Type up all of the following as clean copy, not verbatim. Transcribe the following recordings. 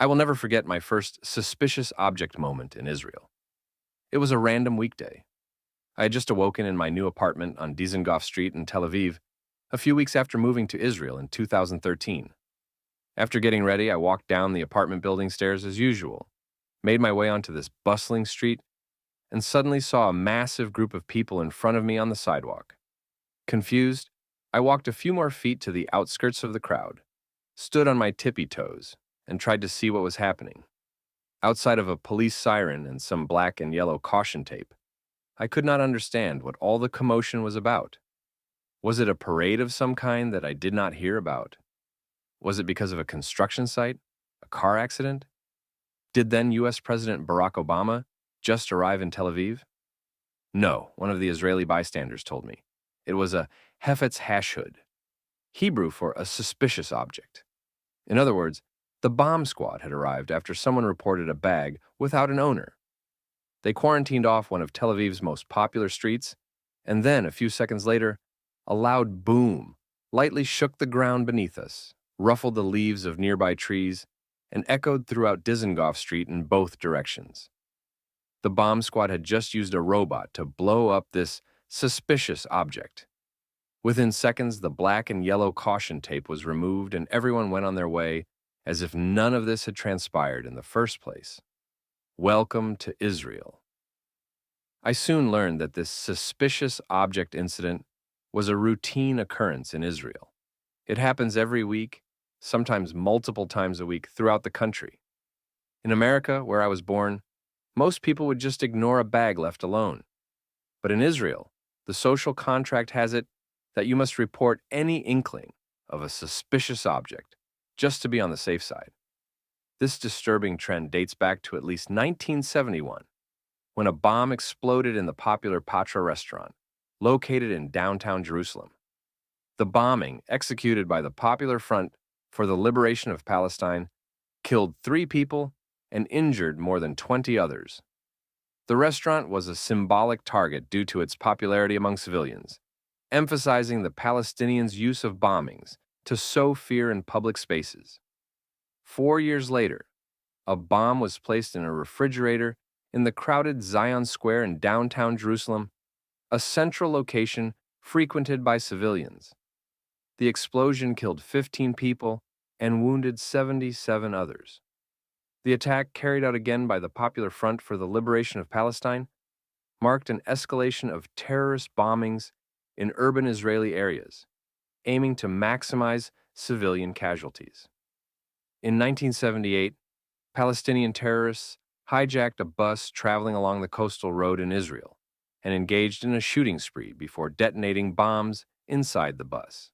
I will never forget my first suspicious object moment in Israel. It was a random weekday. I had just awoken in my new apartment on Dizengoff Street in Tel Aviv a few weeks after moving to Israel in 2013. After getting ready, I walked down the apartment building stairs as usual, made my way onto this bustling street, and suddenly saw a massive group of people in front of me on the sidewalk. Confused, I walked a few more feet to the outskirts of the crowd, stood on my tippy toes, and tried to see what was happening. Outside of a police siren and some black and yellow caution tape, I could not understand what all the commotion was about. Was it a parade of some kind that I did not hear about? Was it because of a construction site? A car accident? Did then U.S. President Barack Obama just arrive in Tel Aviv? No, one of the Israeli bystanders told me. It was a hefetz hashud, Hebrew for a suspicious object. In other words, the bomb squad had arrived after someone reported a bag without an owner. They quarantined off one of Tel Aviv's most popular streets, and then, a few seconds later, a loud boom lightly shook the ground beneath us, ruffled the leaves of nearby trees, and echoed throughout Dizengoff Street in both directions. The bomb squad had just used a robot to blow up this suspicious object. Within seconds, the black and yellow caution tape was removed and everyone went on their way as if none of this had transpired in the first place. Welcome to Israel. I soon learned that this suspicious object incident was a routine occurrence in Israel. It happens every week, sometimes multiple times a week throughout the country. In America, where I was born, most people would just ignore a bag left alone. But in Israel, the social contract has it that you must report any inkling of a suspicious object just to be on the safe side. This disturbing trend dates back to at least 1971, when a bomb exploded in the popular Patra restaurant, located in downtown Jerusalem. The bombing, executed by the Popular Front for the Liberation of Palestine, killed 3 people and injured more than 20 others. The restaurant was a symbolic target due to its popularity among civilians, emphasizing the Palestinians' use of bombings to sow fear in public spaces. 4 years later, a bomb was placed in a refrigerator in the crowded Zion Square in downtown Jerusalem, a central location frequented by civilians. The explosion killed 15 people and wounded 77 others. The attack, carried out again by the Popular Front for the Liberation of Palestine, marked an escalation of terrorist bombings in urban Israeli areas, aiming to maximize civilian casualties. In 1978, Palestinian terrorists hijacked a bus traveling along the coastal road in Israel and engaged in a shooting spree before detonating bombs inside the bus.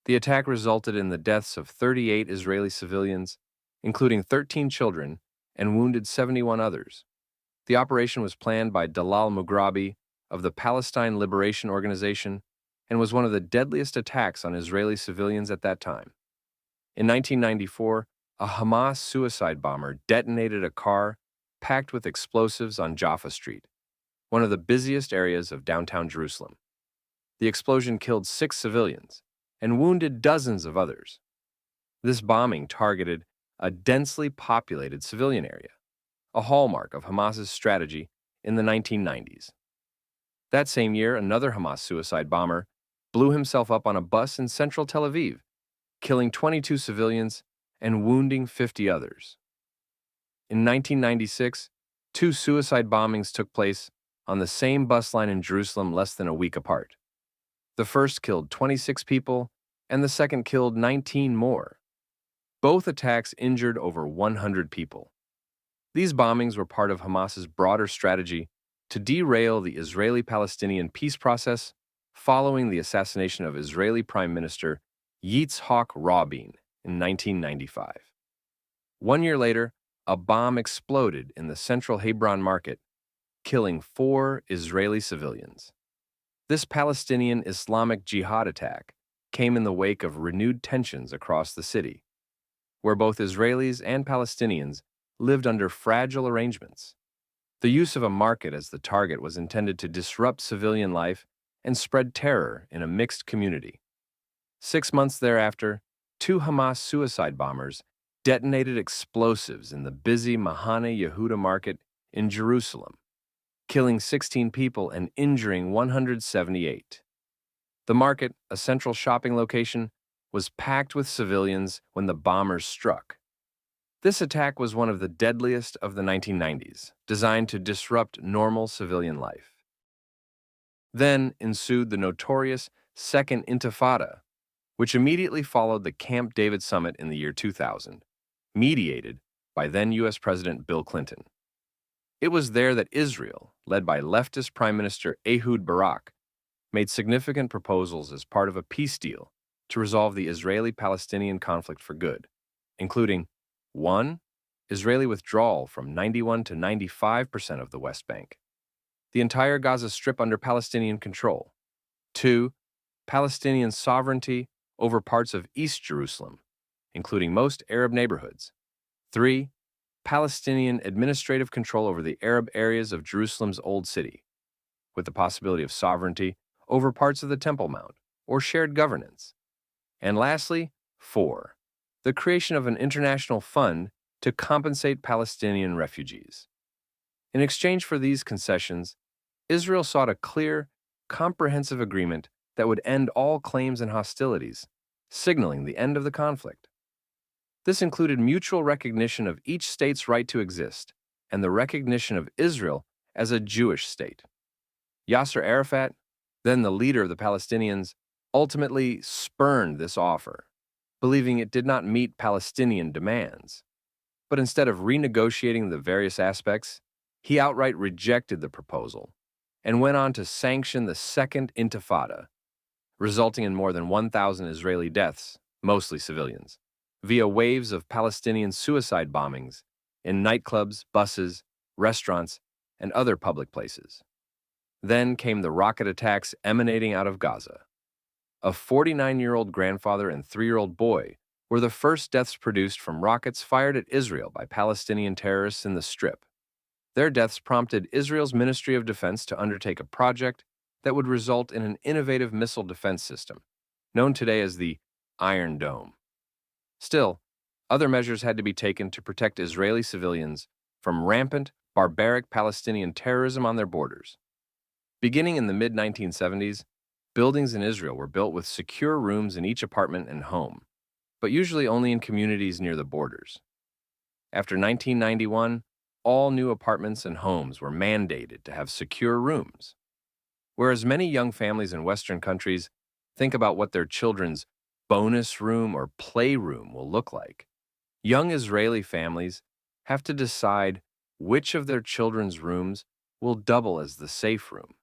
The attack resulted in the deaths of 38 Israeli civilians, including 13 children, and wounded 71 others. The operation was planned by Dalal Mughrabi of the Palestine Liberation Organization and was one of the deadliest attacks on Israeli civilians at that time. In 1994, a Hamas suicide bomber detonated a car packed with explosives on Jaffa Street, one of the busiest areas of downtown Jerusalem. The explosion killed 6 civilians and wounded dozens of others. This bombing targeted a densely populated civilian area, a hallmark of Hamas's strategy in the 1990s. That same year, another Hamas suicide bomber blew himself up on a bus in central Tel Aviv, killing 22 civilians and wounding 50 others. In 1996, 2 suicide bombings took place on the same bus line in Jerusalem less than a week apart. The first killed 26 people, and the second killed 19 more. Both attacks injured over 100 people. These bombings were part of Hamas's broader strategy to derail the Israeli-Palestinian peace process following the assassination of Israeli Prime Minister Yitzhak Rabin in 1995. 1 year later, a bomb exploded in the central Hebron market, killing 4 Israeli civilians. This Palestinian Islamic Jihad attack came in the wake of renewed tensions across the city, where both Israelis and Palestinians lived under fragile arrangements. The use of a market as the target was intended to disrupt civilian life and spread terror in a mixed community. 6 months thereafter, 2 Hamas suicide bombers detonated explosives in the busy Mahane Yehuda market in Jerusalem, killing 16 people and injuring 178. The market, a central shopping location, was packed with civilians when the bombers struck. This attack was one of the deadliest of the 1990s, designed to disrupt normal civilian life. Then ensued the notorious Second Intifada, which immediately followed the Camp David summit in the year 2000, mediated by then U.S. President Bill Clinton. It was there that Israel, led by leftist Prime Minister Ehud Barak, made significant proposals as part of a peace deal to resolve the Israeli-Palestinian conflict for good, including 1. Israeli withdrawal from 91 to 95% of the West Bank, the entire Gaza Strip under Palestinian control. 2. Palestinian sovereignty over parts of East Jerusalem, including most Arab neighborhoods. 3. Palestinian administrative control over the Arab areas of Jerusalem's Old City, with the possibility of sovereignty over parts of the Temple Mount, or shared governance. And lastly, 4. The creation of an international fund to compensate Palestinian refugees. In exchange for these concessions, Israel sought a clear, comprehensive agreement that would end all claims and hostilities, signaling the end of the conflict. This included mutual recognition of each state's right to exist and the recognition of Israel as a Jewish state. Yasser Arafat, then the leader of the Palestinians, ultimately spurned this offer, believing it did not meet Palestinian demands. But instead of renegotiating the various aspects, he outright rejected the proposal and went on to sanction the Second Intifada, resulting in more than 1,000 Israeli deaths, mostly civilians, via waves of Palestinian suicide bombings in nightclubs, buses, restaurants, and other public places. Then came the rocket attacks emanating out of Gaza. A 49-year-old grandfather and 3-year-old boy were the first deaths produced from rockets fired at Israel by Palestinian terrorists in the Strip. Their deaths prompted Israel's Ministry of Defense to undertake a project that would result in an innovative missile defense system, known today as the Iron Dome. Still, other measures had to be taken to protect Israeli civilians from rampant, barbaric Palestinian terrorism on their borders. Beginning in the mid-1970s, buildings in Israel were built with secure rooms in each apartment and home, but usually only in communities near the borders. After 1991, all new apartments and homes were mandated to have secure rooms. Whereas many young families in Western countries think about what their children's bonus room or playroom will look like, young Israeli families have to decide which of their children's rooms will double as the safe room.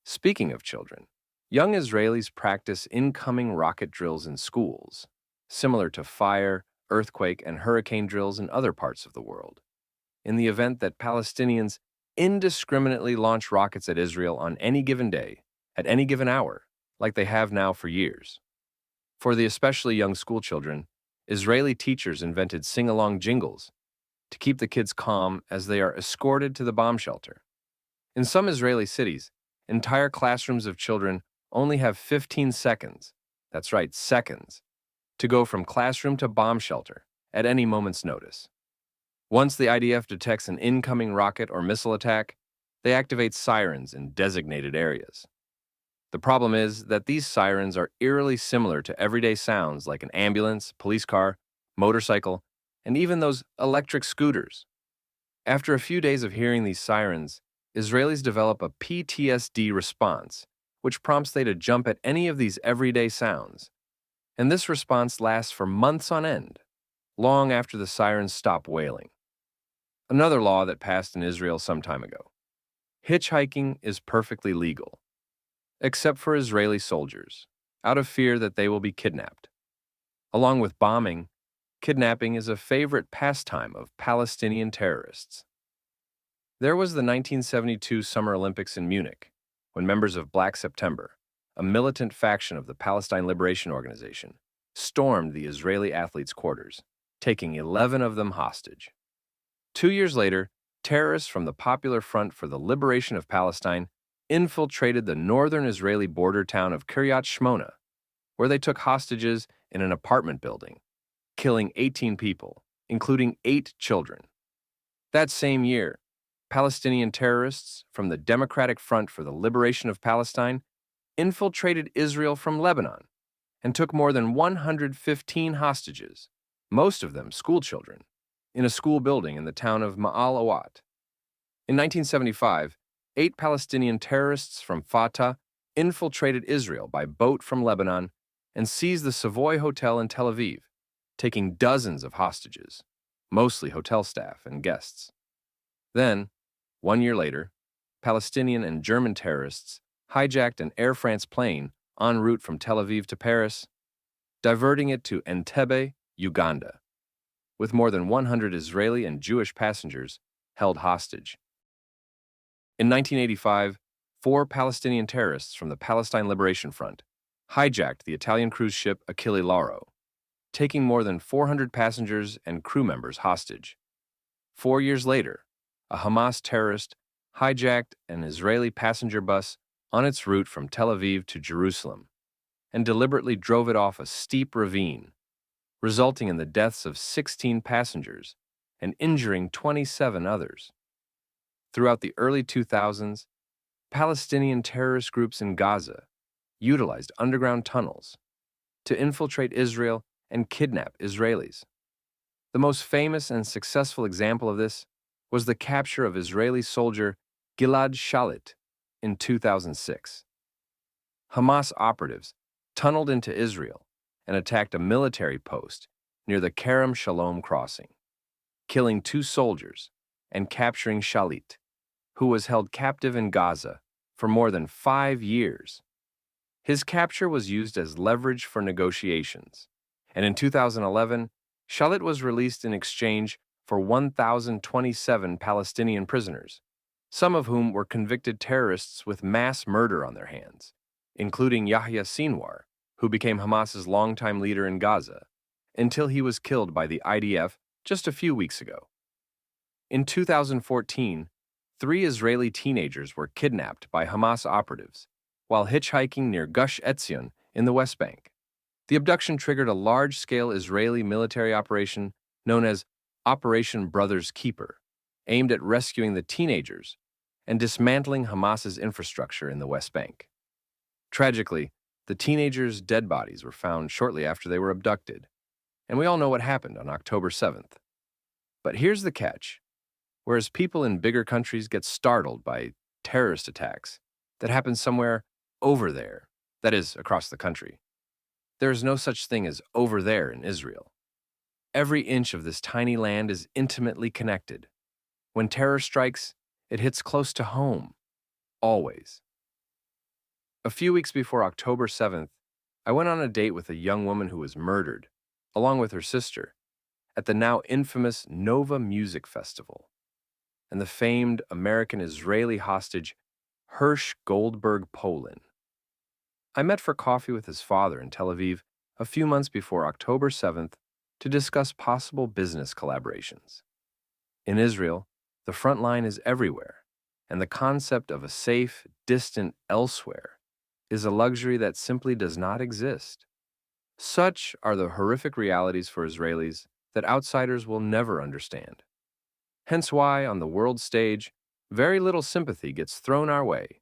Speaking of children, young Israelis practice incoming rocket drills in schools, similar to fire, earthquake, and hurricane drills in other parts of the world, in the event that Palestinians indiscriminately launch rockets at Israel on any given day, at any given hour, like they have now for years. For the especially young schoolchildren, Israeli teachers invented sing-along jingles to keep the kids calm as they are escorted to the bomb shelter. In some Israeli cities, entire classrooms of children only have 15 seconds, that's right, seconds, to go from classroom to bomb shelter at any moment's notice. Once the IDF detects an incoming rocket or missile attack, they activate sirens in designated areas. The problem is that these sirens are eerily similar to everyday sounds like an ambulance, police car, motorcycle, and even those electric scooters. After a few days of hearing these sirens, Israelis develop a PTSD response, which prompts them to jump at any of these everyday sounds. And this response lasts for months on end, long after the sirens stop wailing. Another law that passed in Israel some time ago. Hitchhiking is perfectly legal, except for Israeli soldiers, out of fear that they will be kidnapped. Along with bombing, kidnapping is a favorite pastime of Palestinian terrorists. There was the 1972 Summer Olympics in Munich, when members of Black September, a militant faction of the Palestine Liberation Organization, stormed the Israeli athletes' quarters, taking 11 of them hostage. 2 years later, terrorists from the Popular Front for the Liberation of Palestine infiltrated the northern Israeli border town of Kiryat Shmona, where they took hostages in an apartment building. killing 18 people, including 8 children. That same year, Palestinian terrorists from the Democratic Front for the Liberation of Palestine infiltrated Israel from Lebanon and took more than 115 hostages, most of them schoolchildren, in a school building in the town of Ma'al Awat. In 1975, 8 Palestinian terrorists from Fatah infiltrated Israel by boat from Lebanon and seized the Savoy Hotel in Tel Aviv, taking dozens of hostages, mostly hotel staff and guests. Then, 1 year later, Palestinian and German terrorists hijacked an Air France plane en route from Tel Aviv to Paris, diverting it to Entebbe, Uganda, with more than 100 Israeli and Jewish passengers held hostage. In 1985, 4 Palestinian terrorists from the Palestine Liberation Front hijacked the Italian cruise ship Achille Lauro, taking more than 400 passengers and crew members hostage. 4 years later, a Hamas terrorist hijacked an Israeli passenger bus on its route from Tel Aviv to Jerusalem and deliberately drove it off a steep ravine, resulting in the deaths of 16 passengers and injuring 27 others. Throughout the early 2000s, Palestinian terrorist groups in Gaza utilized underground tunnels to infiltrate Israel and kidnap Israelis. The most famous and successful example of this was the capture of Israeli soldier Gilad Shalit in 2006. Hamas operatives tunneled into Israel and attacked a military post near the Kerem Shalom crossing, killing 2 soldiers and capturing Shalit, who was held captive in Gaza for more than 5 years. His capture was used as leverage for negotiations, and in 2011, Shalit was released in exchange for 1,027 Palestinian prisoners, some of whom were convicted terrorists with mass murder on their hands, including Yahya Sinwar, who became Hamas's longtime leader in Gaza, until he was killed by the IDF just a few weeks ago. In 2014, 3 Israeli teenagers were kidnapped by Hamas operatives while hitchhiking near Gush Etzion in the West Bank. The abduction triggered a large-scale Israeli military operation known as Operation Brother's Keeper, aimed at rescuing the teenagers and dismantling Hamas's infrastructure in the West Bank. Tragically, the teenagers' dead bodies were found shortly after they were abducted, and we all know what happened on October 7th. But here's the catch. Whereas people in bigger countries get startled by terrorist attacks that happen somewhere over there, that is, across the country, there is no such thing as over there in Israel. Every inch of this tiny land is intimately connected. When terror strikes, it hits close to home, always. A few weeks before October 7th, I went on a date with a young woman who was murdered, along with her sister, at the now infamous Nova Music Festival, and the famed American-Israeli hostage Hersh Goldberg Polin. I met for coffee with his father in Tel Aviv a few months before October 7th to discuss possible business collaborations. In Israel, the front line is everywhere, and the concept of a safe, distant elsewhere is a luxury that simply does not exist. Such are the horrific realities for Israelis that outsiders will never understand. Hence why, on the world stage, very little sympathy gets thrown our way